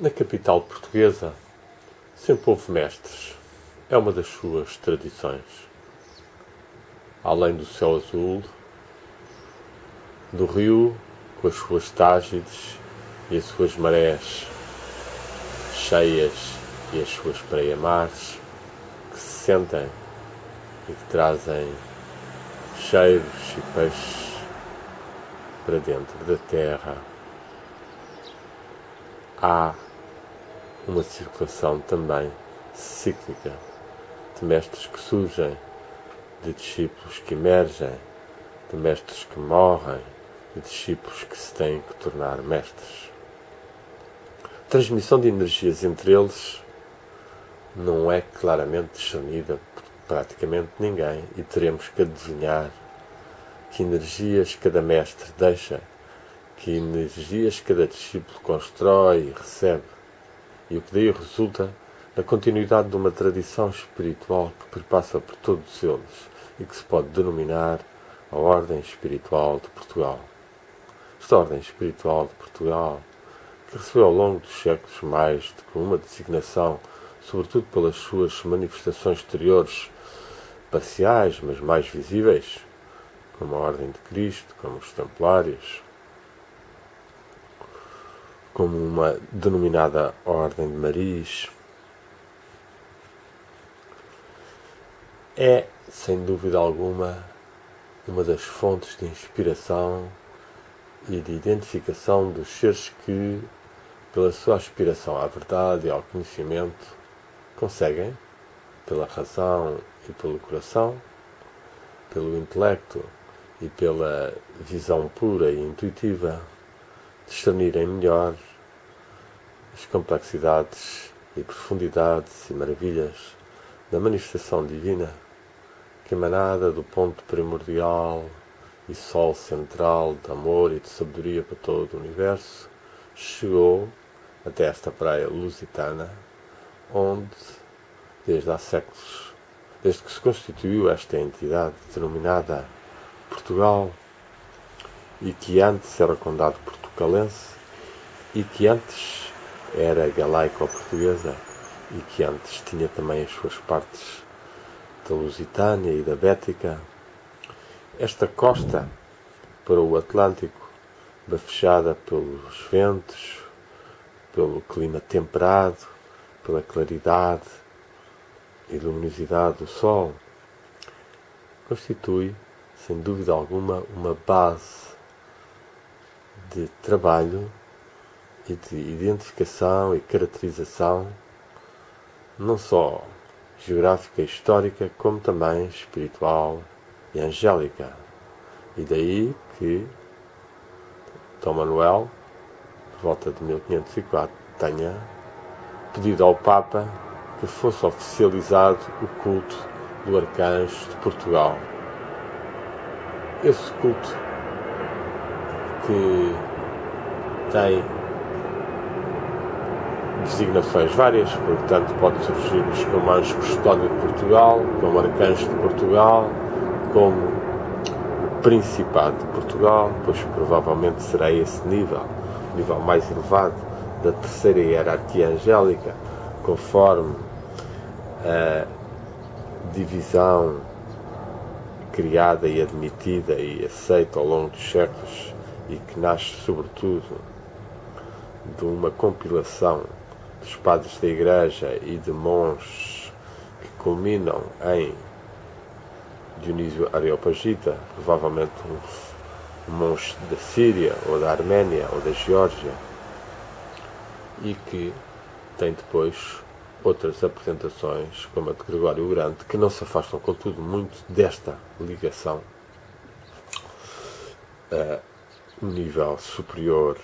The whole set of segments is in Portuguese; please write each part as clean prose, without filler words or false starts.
Na capital portuguesa sempre houve mestres. É uma das suas tradições. Além do céu azul, do rio, com as suas tágides e as suas marés cheias e as suas praia-mares que se sentem e que trazem cheiros e peixes para dentro da terra. Há uma circulação também cíclica de mestres que surgem, de discípulos que emergem, de mestres que morrem, de discípulos que se têm que tornar mestres. A transmissão de energias entre eles não é claramente discernida por praticamente ninguém e teremos que adivinhar que energias cada mestre deixa, que energias cada discípulo constrói e recebe, e o que daí resulta na continuidade de uma tradição espiritual que perpassa por todos eles e que se pode denominar a Ordem Espiritual de Portugal. Esta Ordem Espiritual de Portugal, que recebeu ao longo dos séculos mais do que uma designação, sobretudo pelas suas manifestações exteriores parciais, mas mais visíveis, como a Ordem de Cristo, como os Templários, como uma denominada Ordem de Maris, é, sem dúvida alguma, uma das fontes de inspiração e de identificação dos seres que, pela sua aspiração à verdade e ao conhecimento, conseguem, pela razão e pelo coração, pelo intelecto e pela visão pura e intuitiva, discernirem melhor as complexidades e profundidades e maravilhas da manifestação divina que, emanada do ponto primordial e sol central de amor e de sabedoria para todo o universo, chegou até esta praia lusitana, onde, desde há séculos, desde que se constituiu esta entidade denominada Portugal, e que antes era condado portucalense, e que antes era galaico-portuguesa, e que antes tinha também as suas partes da Lusitânia e da Bética, esta costa para o Atlântico, bafejada pelos ventos, pelo clima temperado, pela claridade e luminosidade do sol, constitui, sem dúvida alguma, uma base de trabalho e de identificação e caracterização, não só geográfica e histórica, como também espiritual e angélica. E daí que Dom Manuel, por volta de 1504, tenha pedido ao Papa que fosse oficializado o culto do Arcanjo de Portugal. Esse culto, que tem designações várias, portanto pode surgir-nos como Anjo Custódio de Portugal, como Arcanjo de Portugal, como o Principado de Portugal, pois provavelmente será esse nível, o nível mais elevado da terceira hierarquia angélica, conforme a divisão criada e admitida e aceita ao longo dos séculos e que nasce sobretudo de uma compilação dos padres da Igreja e de monges que culminam em Dionísio Areopagita, provavelmente um monge da Síria ou da Arménia ou da Geórgia, e que tem depois outras apresentações, como a de Gregório o Grande, que não se afastam, contudo, muito desta ligação a um nível superior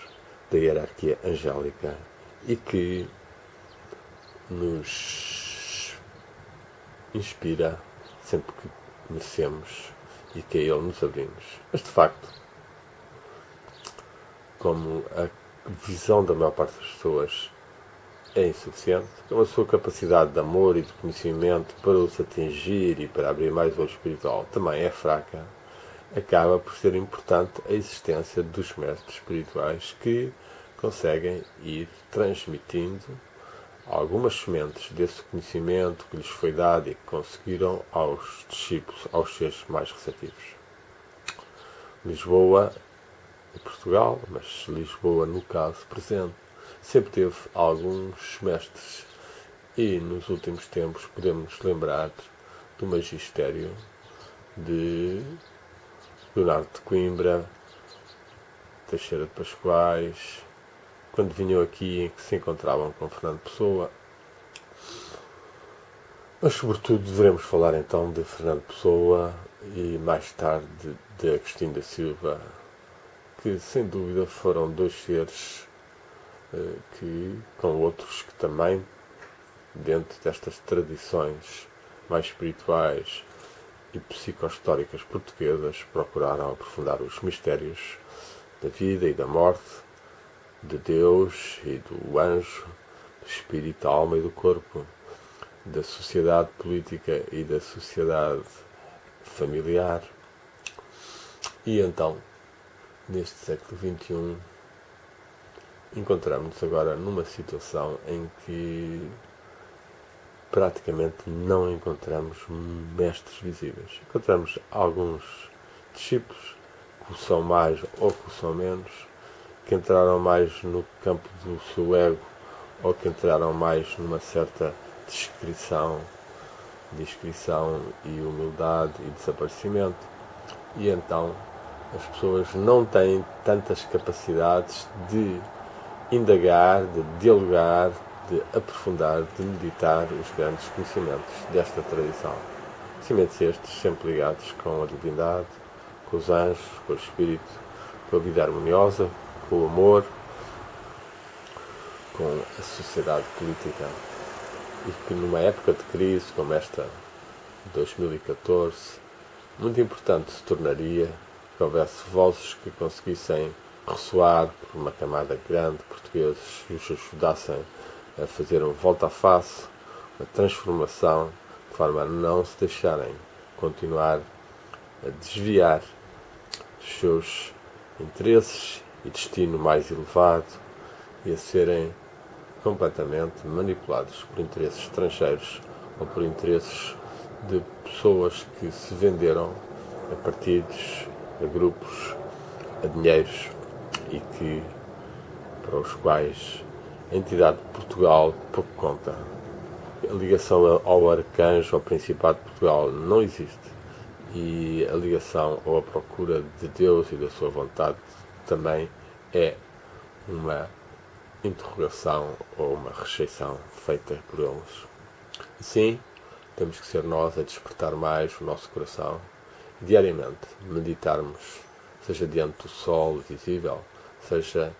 da hierarquia angélica e que nos inspira sempre que merecemos e que a ele nos abrimos. Mas, de facto, como a visão da maior parte das pessoas é insuficiente, como a sua capacidade de amor e de conhecimento para os atingir e para abrir mais o olho espiritual também é fraca, acaba por ser importante a existência dos mestres espirituais que, conseguem ir transmitindo algumas sementes desse conhecimento que lhes foi dado e que conseguiram aos discípulos, aos seres mais receptivos. Lisboa e Portugal, mas Lisboa no caso presente, sempre teve alguns mestres e nos últimos tempos podemos lembrar do magistério de Leonardo de Coimbra, Teixeira de Pascoais, quando vinham aqui em que se encontravam com Fernando Pessoa. Mas sobretudo devemos falar então de Fernando Pessoa e mais tarde de Agostinho da Silva, que sem dúvida foram dois seres que, com outros que também, dentro destas tradições mais espirituais e psicohistóricas portuguesas, procuraram aprofundar os mistérios da vida e da morte, de Deus e do anjo, do espírito, da alma e do corpo, da sociedade política e da sociedade familiar. E então, neste século XXI, encontramos-nos agora numa situação em que praticamente não encontramos mestres visíveis. Encontramos alguns discípulos que o são mais ou que o são menos, que entraram mais no campo do seu ego ou que entraram mais numa certa discrição e humildade e desaparecimento. E então as pessoas não têm tantas capacidades de indagar, de dialogar, de aprofundar, de meditar os grandes conhecimentos desta tradição. Conhecimentos estes sempre ligados com a divindade, com os anjos, com o espírito, com a vida harmoniosa, com o amor, com a sociedade política. E que numa época de crise como esta de 2014, muito importante se tornaria que houvesse vozes que conseguissem ressoar por uma camada grande de portugueses e os ajudassem a fazer uma volta à face, uma transformação, de forma a não se deixarem continuar a desviar dos seus interesses e destino mais elevado e a serem completamente manipulados por interesses estrangeiros ou por interesses de pessoas que se venderam a partidos, a grupos, a dinheiros e que, para os quais a entidade de Portugal pouco conta. A ligação ao arcanjo, ao Principado de Portugal, não existe. E a ligação ou a procura de Deus e da sua vontade também é uma interrogação ou uma rejeição feita por eles. Assim, temos que ser nós a despertar mais o nosso coração, diariamente meditarmos, seja diante do sol visível, seja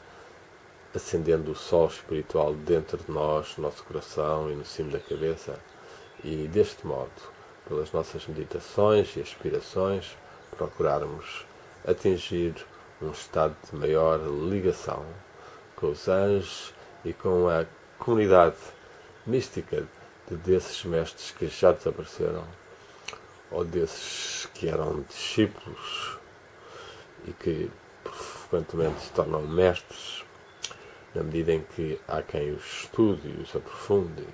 acendendo o sol espiritual dentro de nós, no nosso coração e no cimo da cabeça, e deste modo, pelas nossas meditações e aspirações, procurarmos atingir um estado de maior ligação com os anjos e com a comunidade mística desses mestres que já desapareceram, ou desses que eram discípulos e que frequentemente se tornam mestres, na medida em que há quem os estude e os aprofunde,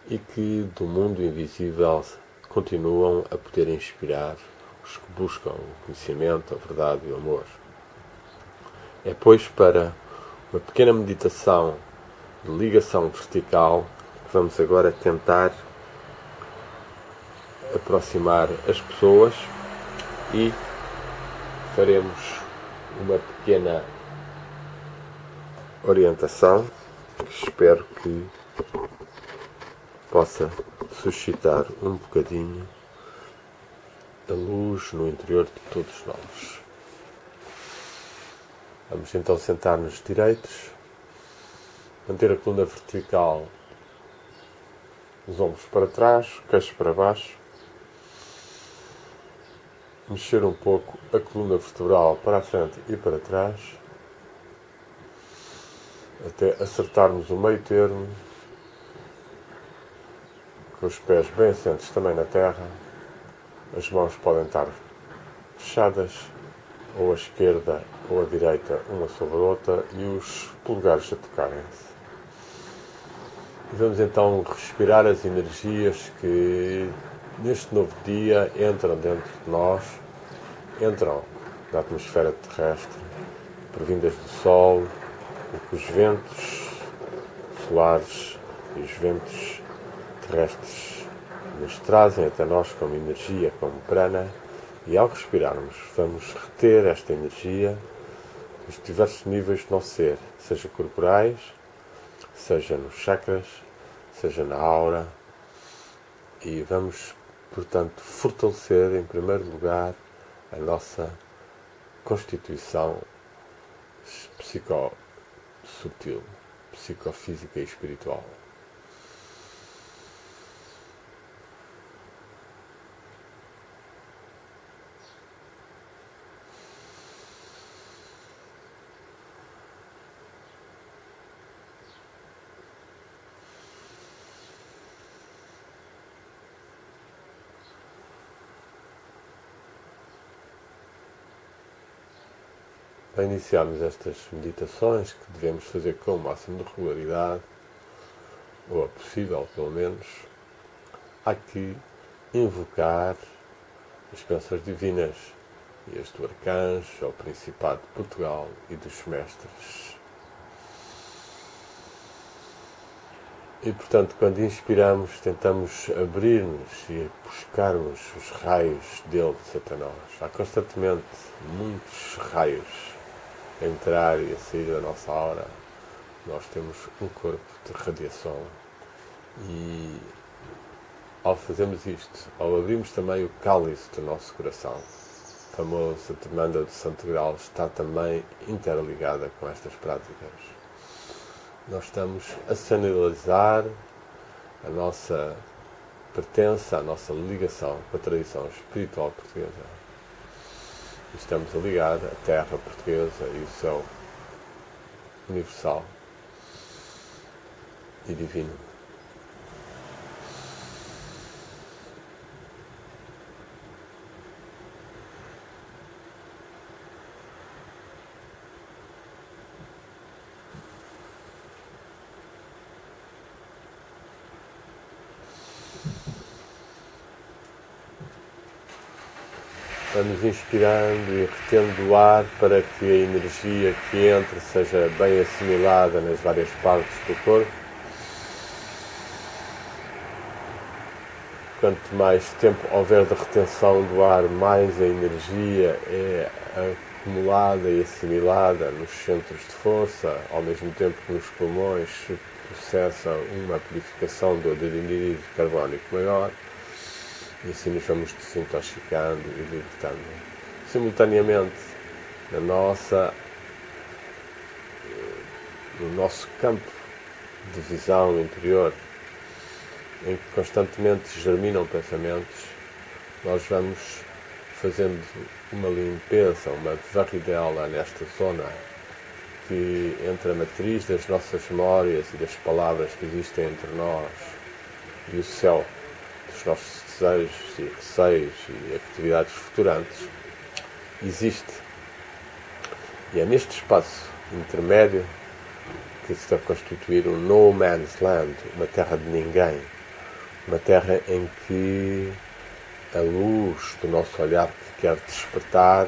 e que do mundo invisível continuam a poder inspirar os que buscam o conhecimento, a verdade e o amor. É, pois, para uma pequena meditação de ligação vertical que vamos agora tentar aproximar as pessoas e faremos uma pequena orientação que espero que possa suscitar um bocadinho a luz no interior de todos nós. Vamos então sentar-nos direitos, manter a coluna vertical, os ombros para trás, o queixo para baixo, mexer um pouco a coluna vertebral para a frente e para trás, até acertarmos o meio termo, com os pés bem assentes também na terra. As mãos podem estar fechadas, ou à esquerda pela direita uma sobre a outra e os polegares a tocarem-se. E vamos então respirar as energias que neste novo dia entram dentro de nós, entram da atmosfera terrestre, provindas do Sol, o que os ventos solares e os ventos terrestres nos trazem até nós como energia, como prana, e ao respirarmos vamos reter esta energia nos diversos níveis do nosso ser, seja corporais, seja nos chakras, seja na aura, e vamos, portanto, fortalecer em primeiro lugar a nossa constituição psico-sutil, psicofísica e espiritual. Para iniciarmos estas meditações, que devemos fazer com o máximo de regularidade, ou é possível pelo menos, há que invocar as bênçãos divinas e as do Arcanjo, ao Principado de Portugal e dos Mestres. E, portanto, quando inspiramos, tentamos abrir-nos e buscarmos os raios dele, de Satanás. Há constantemente muitos raios a entrar e a sair da nossa aura. Nós temos um corpo de radiação e, ao fazermos isto, ao abrirmos também o cálice do nosso coração, a famosa demanda do Santo Graal está também interligada com estas práticas. Nós estamos a sinalizar a nossa pertença, a nossa ligação com a tradição espiritual portuguesa. Estamos a ligar a terra portuguesa e o céu universal e divino. Vamos inspirando e retendo o ar para que a energia que entre seja bem assimilada nas várias partes do corpo. Quanto mais tempo houver de retenção do ar, mais a energia é acumulada e assimilada nos centros de força, ao mesmo tempo que nos pulmões se processa uma purificação do anidrido carbónico maior. E assim nos vamos desintoxicando e libertando. Simultaneamente, no nosso campo de visão interior, em que constantemente germinam pensamentos, nós vamos fazendo uma limpeza, uma varridela nesta zona que entre a matriz das nossas memórias e das palavras que existem entre nós e o céu dos nossos desejos e receios e atividades futurantes existe. E é neste espaço intermédio que se deve constituir um no man's land, uma terra de ninguém, uma terra em que a luz do nosso olhar que quer despertar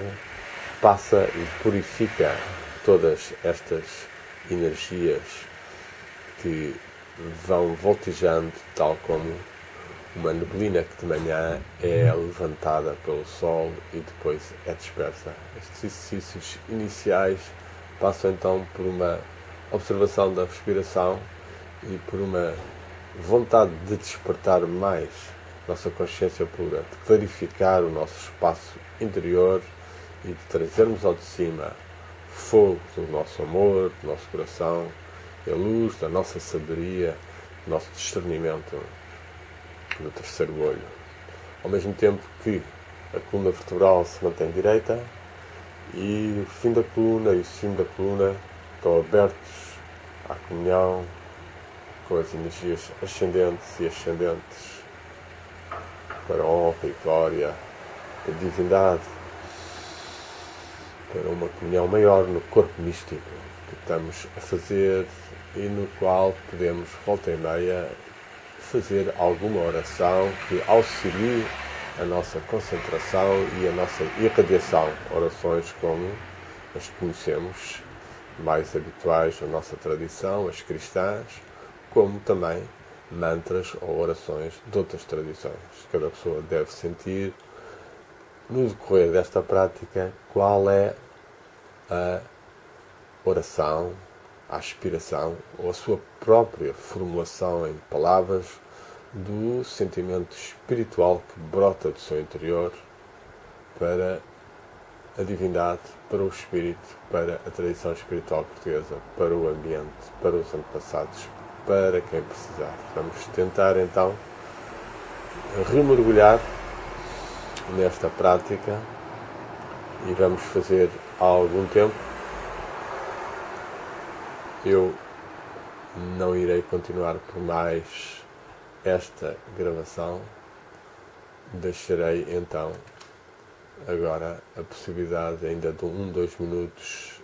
passa e purifica todas estas energias que vão voltejando, tal como uma neblina que de manhã é levantada pelo sol e depois é dispersa. Estes exercícios iniciais passam então por uma observação da respiração e por uma vontade de despertar mais nossa consciência pura, de clarificar o nosso espaço interior e de trazermos ao de cima fogo do nosso amor, do nosso coração, e a luz da nossa sabedoria, do nosso discernimento do terceiro olho. Ao mesmo tempo que a coluna vertebral se mantém direita e o fim da coluna e o cimo da coluna estão abertos à comunhão com as energias ascendentes e ascendentes para a honra e glória da divindade, para uma comunhão maior no corpo místico que estamos a fazer e no qual podemos, volta e meia, fazer alguma oração que auxilie a nossa concentração e a nossa irradiação. Orações como as que conhecemos, mais habituais na nossa tradição, as cristãs, como também mantras ou orações de outras tradições. Cada pessoa deve sentir, no decorrer desta prática, qual é a oração, a aspiração ou a sua própria formulação em palavras do sentimento espiritual que brota do seu interior para a divindade, para o espírito, para a tradição espiritual portuguesa, para o ambiente, para os antepassados, para quem precisar. Vamos tentar então remergulhar nesta prática e vamos fazer há algum tempo. Eu não irei continuar por mais esta gravação. Deixarei então agora a possibilidade ainda de 2 minutos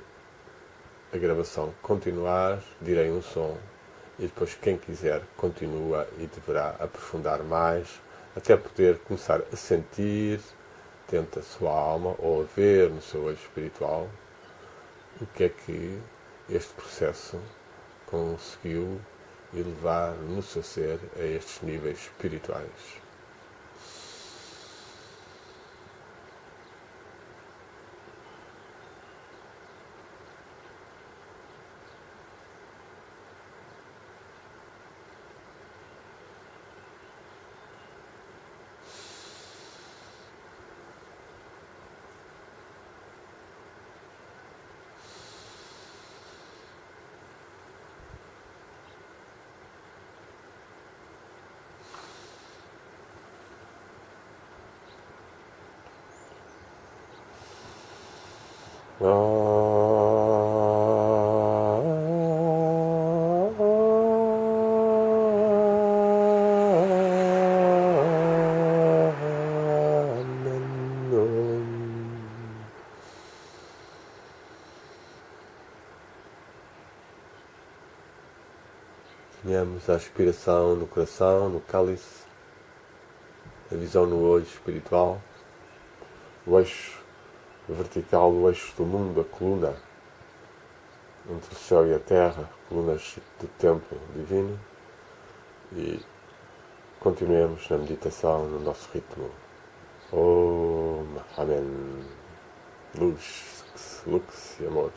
a gravação continuar, direi um som e depois quem quiser continua e deverá aprofundar mais até poder começar a sentir dentro da sua alma ou a ver no seu olho espiritual o que é que este processo conseguiu elevar no seu ser a estes níveis espirituais. Tenhamos a aspiração no coração, no cálice, a visão no olho espiritual, o eixo vertical, o eixo do mundo, a coluna entre o céu e a terra, colunas do templo divino, e continuemos na meditação no nosso ritmo. Om, Amen. Luz, lux e amor.